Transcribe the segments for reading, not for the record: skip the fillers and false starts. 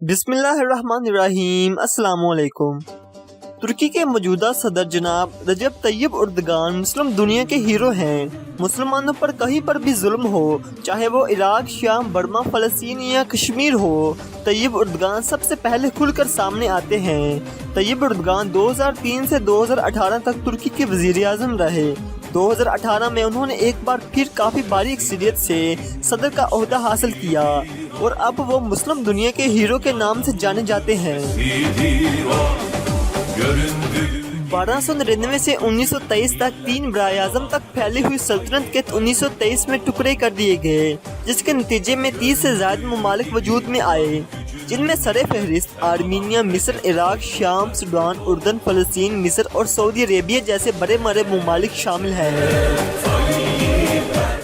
بسم اللہ الرحمن الرحیم۔ السلام علیکم۔ ترکی کے موجودہ صدر جناب رجب طیب اردگان مسلم دنیا کے ہیرو ہیں۔ مسلمانوں پر کہیں پر بھی ظلم ہو، چاہے وہ عراق، شام، برما، فلسطین یا کشمیر ہو، طیب اردگان سب سے پہلے کھل کر سامنے آتے ہیں۔ طیب اردگان 2003 سے 2018 تک ترکی کے وزیر اعظم رہے۔ 2018 میں انہوں نے ایک بار پھر کافی باریک اکثریت سے صدر کا عہدہ حاصل کیا اور اب وہ مسلم دنیا کے ہیرو کے نام سے جانے جاتے ہیں۔ 1299 سے 1923 تک 3 براہ اعظم تک پھیلی ہوئی سلطنت کے 1923 میں ٹکڑے کر دیے گئے، جس کے نتیجے میں 30 سے زائد ممالک وجود میں آئے، جن میں سر فہرست آرمینیا، مصر، عراق، شام، سوڈان، اردن، فلسطین، مصر اور سعودی عربیہ جیسے بڑے ممالک شامل ہیں۔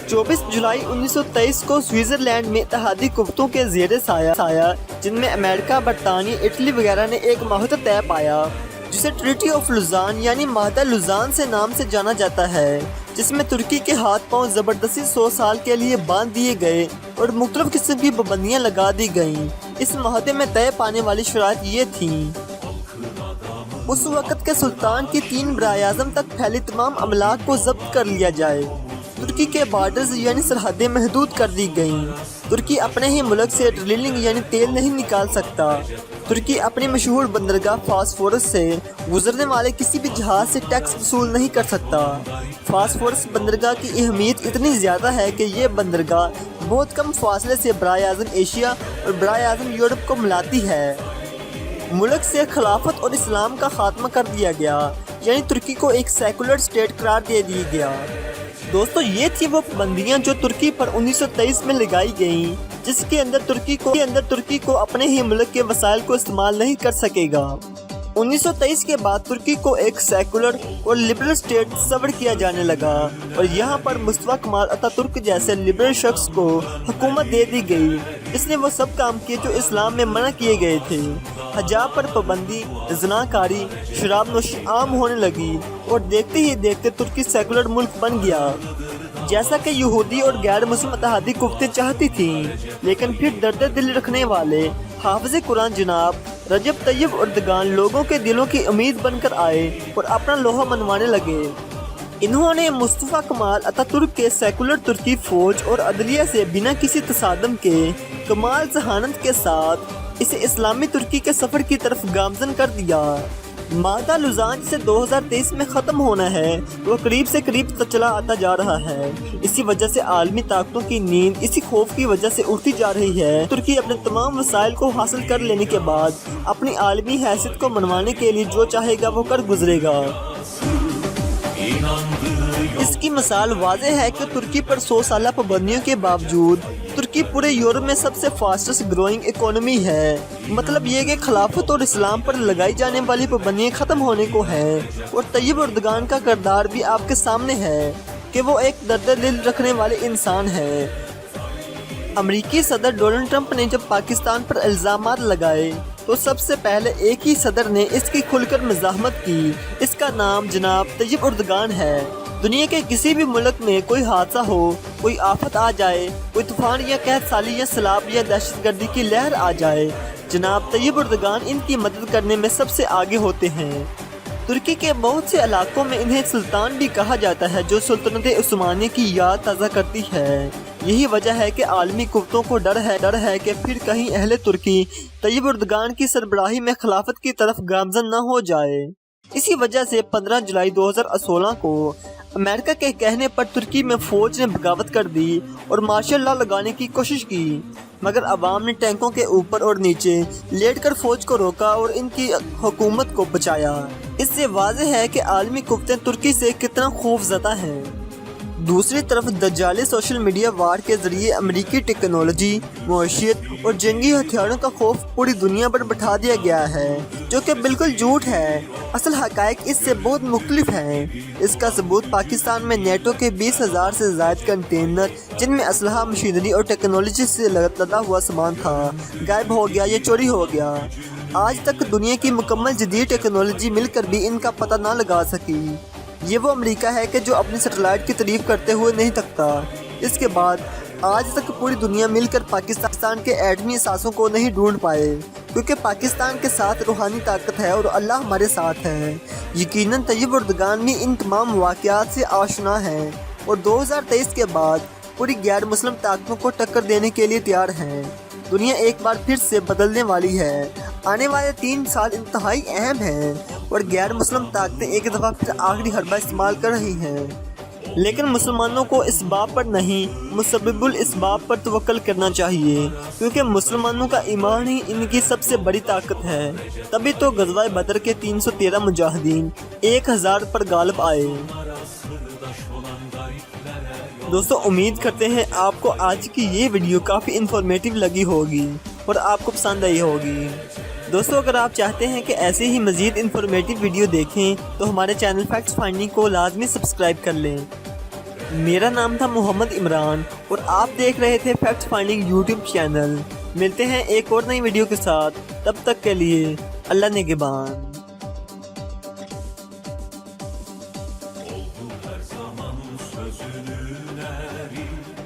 24 جولائی 1923 کو سوئٹزرلینڈ میں اتحادی قوتوں کے زیر سایہ، جن میں امریکہ، برطانیہ، اٹلی وغیرہ نے ایک معاہدہ طے پایا، جسے ٹریٹی آف لوزان یعنی معاہدہ لوزان سے نام سے جانا جاتا ہے، جس میں ترکی کے ہاتھ پاؤں زبردستی 100 سال کے لیے باندھ دیے گئے اور مختلف قسم کی پابندیاں لگا دی گئیں۔ اس معاہدے میں طے پانے والی شرائط یہ تھیں: اس وقت کے سلطان کی 3 براہ اعظم تک پھیلی تمام املاک کو ضبط کر لیا جائے، ترکی کے بارڈرز یعنی سرحدیں محدود کر دی گئیں، ترکی اپنے ہی ملک سے ڈرلنگ یعنی تیل نہیں نکال سکتا، ترکی اپنی مشہور بندرگاہ فاسفورس سے گزرنے والے کسی بھی جہاز سے ٹیکس وصول نہیں کر سکتا۔ فاسفورس بندرگاہ کی اہمیت اتنی زیادہ ہے کہ یہ بندرگاہ بہت کم فاصلے سے براہ اعظم ایشیا اور براہ اعظم یورپ کو ملاتی ہے۔ ملک سے خلافت اور اسلام کا خاتمہ کر دیا گیا، یعنی ترکی کو ایک سیکولر اسٹیٹ قرار دے دیا گیا۔ دوستو، یہ تھی وہ پابندیاں جو ترکی پر 1923 میں لگائی گئیں، جس کے اندر ترکی کو اپنے ہی ملک کے وسائل کو استعمال نہیں کر سکے گا۔ 1923 کے بعد ترکی کو ایک سیکولر اور لبرل اسٹیٹ تصور کیا جانے لگا اور یہاں پر مصطفیٰ کمال اتاتürk جیسے لبرل شخص کو حکومت دے دی گئی، جس نے وہ سب کام کیے جو اسلام میں منع کیے گئے تھے۔ حجاب پر پابندی، زناکاری، شراب نوشی عام ہونے لگی اور دیکھتے ہی دیکھتے ترکی سیکولر ملک بن گیا، جیسا کہ یہودی اور غیر مسلم اتحادی قوتیں چاہتی تھیں۔ لیکن پھر درد دل رکھنے والے حافظ قرآن جناب رجب طیب اردگان لوگوں کے دلوں کی امید بن کر آئے اور اپنا لوہا منوانے لگے۔ انہوں نے مصطفیٰ کمال اتاتürk کے سیکولر ترکی فوج اور عدلیہ سے بنا کسی تصادم کے کمال ذہانت کے ساتھ اسے اسلامی ترکی کے سفر کی طرف گامزن کر دیا۔ معاہدہ لوزان جسے 2023 میں ختم ہونا ہے، وہ قریب سے قریب چلا آتا جا رہا ہے۔ اسی وجہ سے عالمی طاقتوں کی نیند اسی خوف کی وجہ سے اٹھتی جا رہی ہے۔ ترکی اپنے تمام وسائل کو حاصل کر لینے کے بعد اپنی عالمی حیثیت کو منوانے کے لیے جو چاہے گا وہ کر گزرے گا۔ اس کی مثال واضح ہے کہ ترکی پر 100 سالہ پابندیوں کے باوجود ترکی پورے یورپ میں سب سے فاسٹسٹ گروئنگ اکانومی ہے۔ مطلب یہ کہ خلافت اور اسلام پر لگائی جانے والی پابندیاں ختم ہونے کو ہیں، اور طیب اردگان کا کردار بھی آپ کے سامنے ہے کہ وہ ایک درد دل رکھنے والے انسان ہے۔ امریکی صدر ڈونلڈ ٹرمپ نے جب پاکستان پر الزامات لگائے تو سب سے پہلے ایک ہی صدر نے اس کی کھل کر مزاحمت کی۔ اس کا نام جناب طیب اردگان ہے۔ دنیا کے کسی بھی ملک میں کوئی حادثہ ہو، کوئی آفت آ جائے، کوئی طوفان یا قحط سالی یا سیلاب یا دہشت گردی کی لہر آ جائے، جناب طیب اردگان ان کی مدد کرنے میں سب سے آگے ہوتے ہیں۔ ترکی کے بہت سے علاقوں میں انہیں سلطان بھی کہا جاتا ہے، جو سلطنت عثمانیہ کی یاد تازہ کرتی ہے۔ یہی وجہ ہے کہ عالمی قوتوں کو ڈر ہے کہ پھر کہیں اہل ترکی طیب اردگان کی سربراہی میں خلافت کی طرف گامزن نہ ہو جائے۔ اسی وجہ سے 15 جولائی 2016 کو امریکہ کے کہنے پر ترکی میں فوج نے بغاوت کر دی اور مارشل لا لگانے کی کوشش کی، مگر عوام نے ٹینکوں کے اوپر اور نیچے لیٹ کر فوج کو روکا اور ان کی حکومت کو بچایا۔ اس سے واضح ہے کہ عالمی قوتیں ترکی سے کتنا خوف زدہ ہیں۔ دوسری طرف دجالی سوشل میڈیا وار کے ذریعے امریکی ٹیکنالوجی، معیشت اور جنگی ہتھیاروں کا خوف پوری دنیا پر بٹھا دیا گیا ہے، جو کہ بالکل جھوٹ ہے۔ اصل حقائق اس سے بہت مختلف ہیں۔ اس کا ثبوت پاکستان میں نیٹو کے 20,000 سے زائد کنٹینر، جن میں اسلحہ، مشینری اور ٹیکنالوجی سے لدا ہوا سامان تھا، غائب ہو گیا یا چوری ہو گیا۔ آج تک دنیا کی مکمل جدید ٹیکنالوجی مل کر بھی ان کا پتہ نہ لگا سکی۔ یہ وہ امریکہ ہے کہ جو اپنی سیٹلائٹ کی تعریف کرتے ہوئے نہیں تھکتا۔ اس کے بعد آج تک پوری دنیا مل کر پاکستان کے ایٹمی اثاثوں کو نہیں ڈھونڈ پائے، کیونکہ پاکستان کے ساتھ روحانی طاقت ہے اور اللہ ہمارے ساتھ ہے۔ یقیناً طیب اردگان بھی ان تمام واقعات سے آشنا ہے اور 2023 کے بعد پوری غیر مسلم طاقتوں کو ٹکر دینے کے لیے تیار ہیں۔ دنیا ایک بار پھر سے بدلنے والی ہے۔ آنے والے 3 سال انتہائی اہم ہیں اور غیر مسلم طاقتیں ایک دفعہ پھر آخری حربہ استعمال کر رہی ہیں، لیکن مسلمانوں کو اسباب پر نہیں، مسبب الاسباب پر توکل کرنا چاہیے، کیونکہ مسلمانوں کا ایمان ہی ان کی سب سے بڑی طاقت ہے۔ تبھی تو غزوہ بدر کے 313 مجاہدین 1000 پر غالب آئے۔ دوستو، امید کرتے ہیں آپ کو آج کی یہ ویڈیو کافی انفارمیٹیو لگی ہوگی اور آپ کو پسند آئی ہوگی۔ دوستو، اگر آپ چاہتے ہیں کہ ایسے ہی مزید انفارمیٹیو ویڈیو دیکھیں تو ہمارے چینل فیکٹس فائنڈنگ کو لازمی سبسکرائب کر لیں۔ میرا نام تھا محمد عمران اور آپ دیکھ رہے تھے فیکٹس فائنڈنگ یوٹیوب چینل۔ ملتے ہیں ایک اور نئی ویڈیو کے ساتھ، تب تک کے لیے اللہ نگہبان۔ Oldu her zaman sözünün eri.